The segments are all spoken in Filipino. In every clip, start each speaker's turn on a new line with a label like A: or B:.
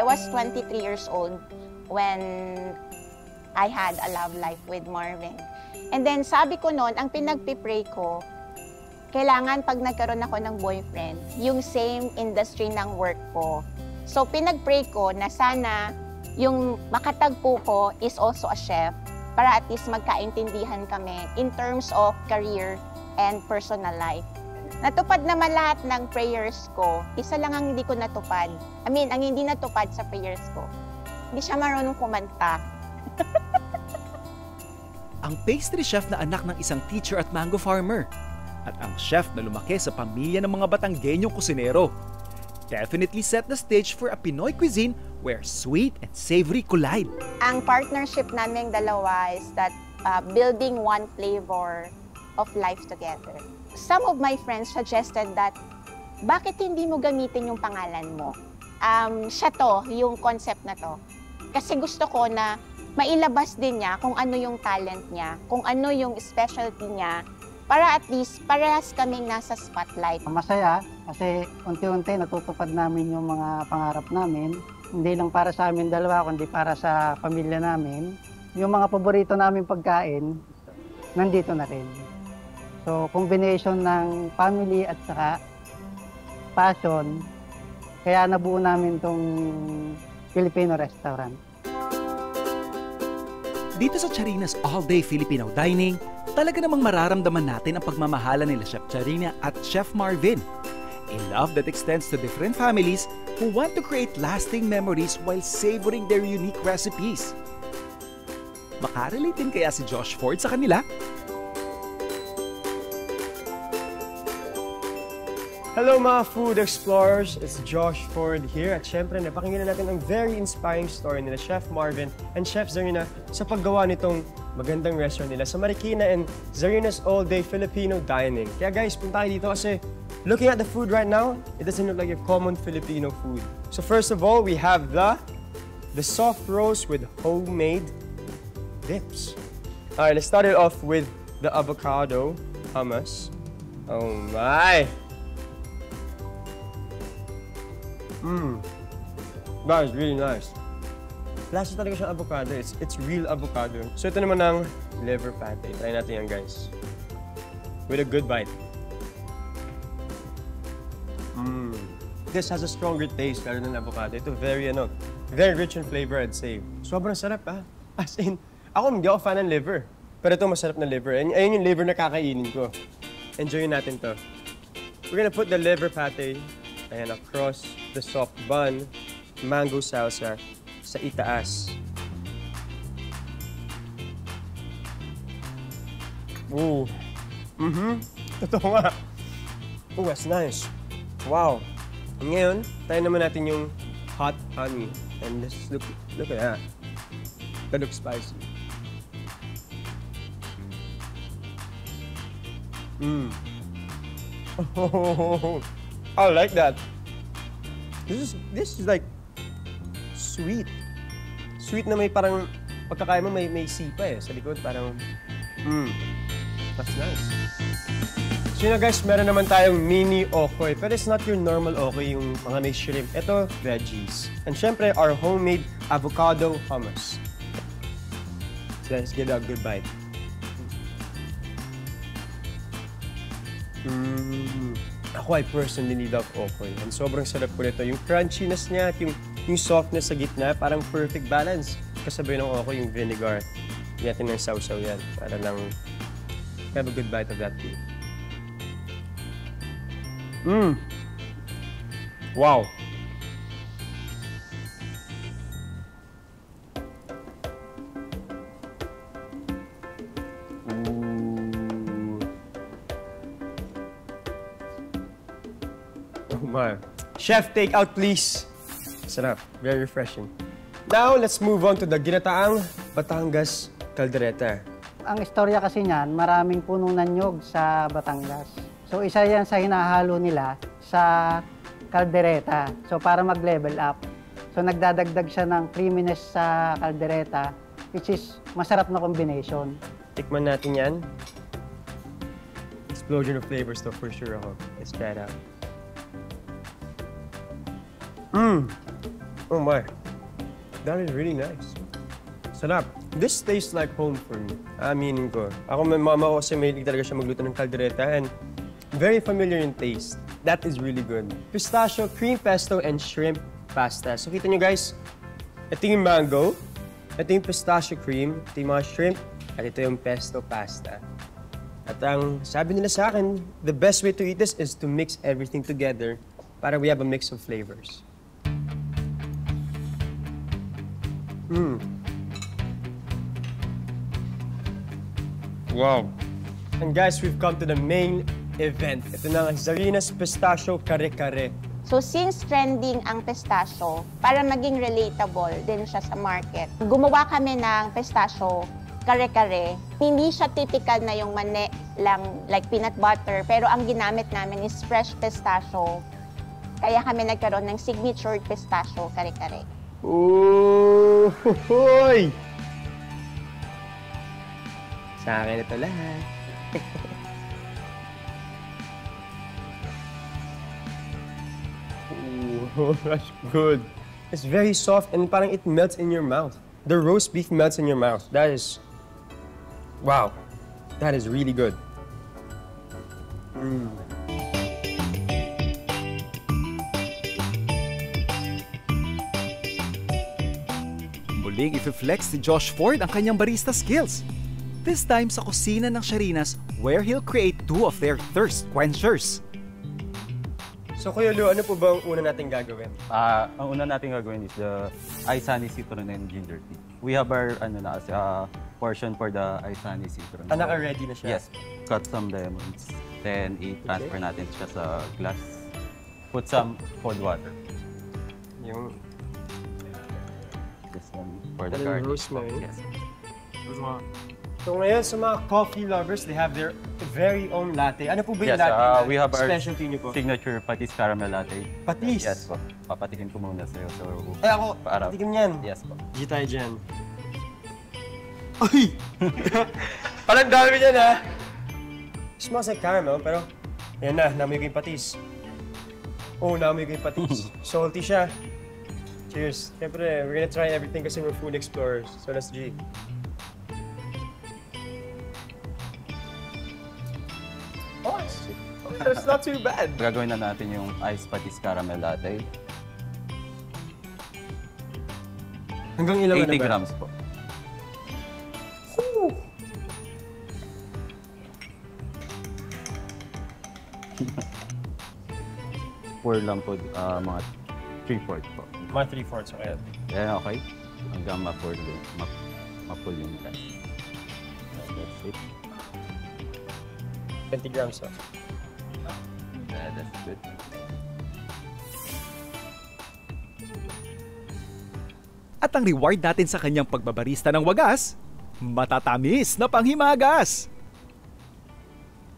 A: was 23 years old when I had a love life with Marvin. And then sabi ko noon, ang pinagpipray ko, kailangan pag nagkaroon ako ng boyfriend, yung same industry ng work ko. So pinagpray ko na sana yung makatagpo ko is also a chef para at least magkaintindihan kami in terms of career and personal life. Natupad naman lahat ng prayers ko. Isa lang ang hindi ko natupad. I mean, ang hindi natupad sa prayers ko. Hindi siya marunong kumanta.
B: Ang pastry chef na anak ng isang teacher at mango farmer. At ang chef na lumaki sa pamilya ng mga Batanggenyong kusinero. Definitely set the stage for a Pinoy cuisine where sweet and savory collide.
A: Ang partnership naming dalawa is that building one flavor of life together. Some of my friends suggested that, bakit hindi mo gamitin yung pangalan mo? Siya to, yung concept na to. Kasi gusto ko na mailabas din niya kung ano yung talent niya, kung ano yung specialty niya, para at least parehas kaming nasa spotlight.
C: Masaya kasi unti-unti natutupad namin yung mga pangarap namin. Hindi lang para sa amin dalawa, kundi para sa pamilya namin. Yung mga paborito namin pagkain, nandito na rin. So, combination ng family at saka passion, kaya nabuo namin tong Filipino restaurant.
B: Dito sa Charina's All-Day Filipino Dining, talaga namang mararamdaman natin ang pagmamahala nila Chef Charina at Chef Marvin. A love that extends to different families who want to create lasting memories while savoring their unique recipes. Makarelate din kaya si Josh Ford sa kanila?
D: Hello mga food explorers! It's Josh Ford here at syempre napakinggan natin ang very inspiring story nila Chef Marvin and Chef Zarina sa paggawa nitong magandang restaurant nila sa Marikina and Zarina's All-Day Filipino Dining. Kaya guys, punta kayo dito kasi looking at the food right now, it doesn't look like your common Filipino food. So first of all, we have the soft roast with homemade dips. Alright, let's start it off with the avocado hummus. Oh my! That is really nice. Lasa talaga siyang avocado. It's real avocado. So ito naman ang liver pate. Try natin yan, guys. With a good bite. This has a stronger taste lalo ng avocado. Ito very rich in flavor, I'd say. Sobrang sarap, ah. As in, hindi ako fan ng liver. Pero ito masarap na liver. Ayun yung liver na kakainin ko. Enjoyin natin to. We're gonna put the liver pate and across the soft bun, mango salsa sa itaas. Ooh. Totoo nga. Oh, that's nice. Wow. Ngayon, tayo naman natin yung hot honey. And just look at that. That looks spicy. Oh, I like that. This is like sweet. Sweet na may parang pagkakain mo may sipa sa likod parang that's nice. So yun na guys, meron naman tayong mini okoy. Pero it's not your normal okoy, yung mga may shrimp. Ito, veggies. And syempre, our homemade avocado hummus. So let's give it a good bite. Ako, I personally love okoy. And sobrang sarap po nito. Yung crunchiness niya at yung softness sa gitna, parang perfect balance. Kasabay ng okoy, yung vinegar. Natin ng sausaw yan. Para lang have a good bite of that too. Wow. Oh my. Chef, take out please. Sarap. Very refreshing. Now, let's move on to the ginataang Batangas caldereta.
C: Ang istorya kasi niyan, maraming punong nanyog sa Batangas. So, isa yan sa hinahalo nila sa caldereta. So, para mag-level up. So, nagdadagdag siya ng creaminess sa caldereta, which is masarap na combination.
D: Tikman natin yan. Explosion of flavors to for sure ako. Let's try it out. Oh my. That is really nice. Sarap. This tastes like home for me. Aminin ko. Ako, may mama ko kasi mahilig talaga siya magluto ng kaldereta and very familiar in taste. That is really good. Pistachio, cream pesto, and shrimp pasta. So kita nyo guys, ito yung mango, ito yung pistachio cream, ito yung mga shrimp, at ito yung pesto pasta. At ang sabi nila sa akin, the best way to eat this is to mix everything together para we have a mix of flavors. Wow. And guys, we've come to the main event. Ito na ang Zarina's Pistachio Kare-Kare.
A: So since trending ang pistachio, para maging relatable din siya sa market, gumawa kami ng pistachio kare-kare. Hindi siya typical na yung mani lang like peanut butter, pero ang ginamit namin is fresh pistachio. Kaya kami nagkaroon ng signature pistachio kare-kare.
D: Ooh! Hoy! Sa akin ito lahat. Ooh, that's good. It's very soft and parang it melts in your mouth. The roast beef melts in your mouth. That is... Wow. That is really good.
B: Muling i-flex ni Josh Ford ang kanyang barista skills. This time sa kusina ng Sharinas where he'll create 2 of their thirst quenchers.
D: So Kuya Lou, ano po ba ang una natin gagawin?
E: Ang una natin gagawin is the ice honey citron and ginger tea. We have our portion for the ice honey citron.
D: Naka-ready na siya?
E: Yes. Cut some lemons. Then i-transfer natin siya sa glass. Put some cold water.
D: Yung...
E: This one for the
D: And
E: garnish.
D: rosemary.
E: Yes.
D: So ngayon, sa mga coffee lovers, they have their very own latte. Ano po ba yung
E: Yes,
D: latte?
E: we have our
D: specialty niyo po?
E: signature patis caramel latte.
D: Patis?
E: Yes po. Papatikin ko muna sa'yo. So,
D: Eh ako,
E: para-
D: tikim niyan.
E: Yes po.
D: Di tayo dyan. Ay! Parang dami niyan ha! Smells like caramel, pero ayan na, namoy ko yung patis. Oh, namoy ko yung patis. Salty siya. Cheers. Siyempre, we're gonna try everything kasi we're food explorers. So let's G. Oh, it's not too bad.
E: Gagawin na natin yung ice patis caramel latte.
D: Hanggang ilang
E: 80 grams po. Pour lang po mga 3/4 po.
D: Mga 3/4, okay.
E: Yan okay. Hanggang ma-pour yung rice. That's it.
D: 20 grams off.
E: Yeah, that's good.
B: At ang reward natin sa kanyang pagbabarista ng wagas, matatamis na panghimagas.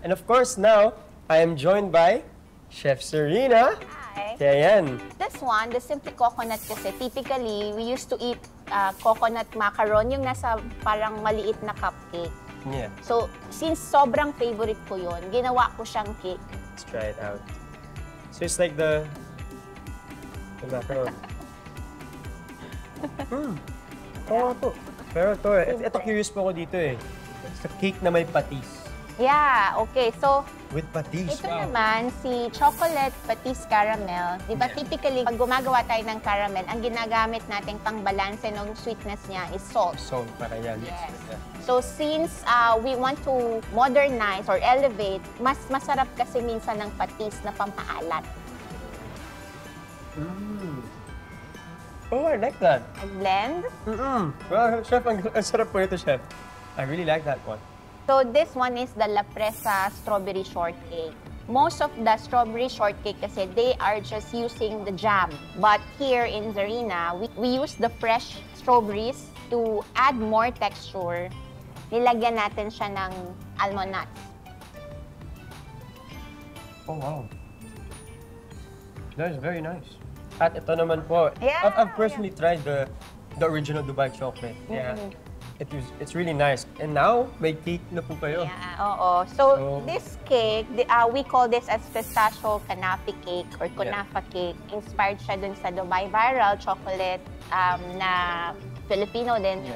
D: And of course, now, I am joined by Chef Zarina.
A: Hi.
D: Kaya yan.
A: This one, the Simply Coconut kasi, typically, we used to eat coconut macaron, yung nasa parang maliit na cupcake.
D: Yeah,
A: So, since sobrang favorite ko yun, ginawa ko siyang cake.
D: let's try it out. So it's like the macaron. Oo po. Pero ito curious po ako dito eh. Sa cake na may patis.
A: Yeah, okay. So,
D: With patis,
A: ito naman, si chocolate patis caramel. Di ba, typically, pag gumagawa tayo ng caramel, ang ginagamit nating pang-balanse ng sweetness niya is salt.
D: So, para yan.
A: Yes.
D: Yeah.
A: So, since we want to modernize or elevate, mas masarap kasi minsan ng patis na pampaalat.
D: Oh, I like that.
A: Blend.
D: Well, Chef, ang sarap po ito, Chef. I really like that one.
A: So, this one is the La Presa strawberry shortcake. Most of the strawberry shortcake kasi, they are just using the jam. But here in Zarina, we use the fresh strawberries to add more texture. Nilagyan natin siya ng almond nuts.
D: Oh, wow. That is very nice. At ito naman po,
A: Yeah,
D: I've personally tried the original Dubai chocolate. Yeah. It's really nice. And now, may cake na po kayo.
A: Yeah, oo. So, this cake, we call this as pistachio kanafi cake or kunafa cake. Inspired siya dun sa Dubai Viral chocolate na Filipino din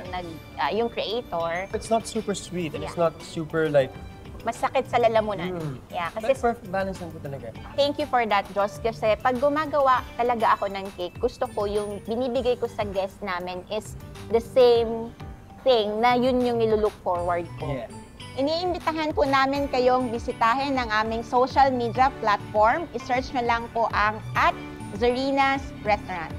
A: yung creator.
D: It's not super sweet and it's
A: Yeah.
D: not super like...
A: Masakit sa lalamunan. Yeah,
D: Like
A: kasi
D: perfect balance lang po talaga.
A: thank you for that, Joss. Kasi pag gumagawa talaga ako ng cake, gusto ko yung binibigay ko sa guest namin is the same thing na yun yung nilulook forward ko.
D: Yeah.
A: Iniimbitahan po namin kayong bisitahin ng aming social media platform. I-search nyo lang po ang @Zarina's Restaurant.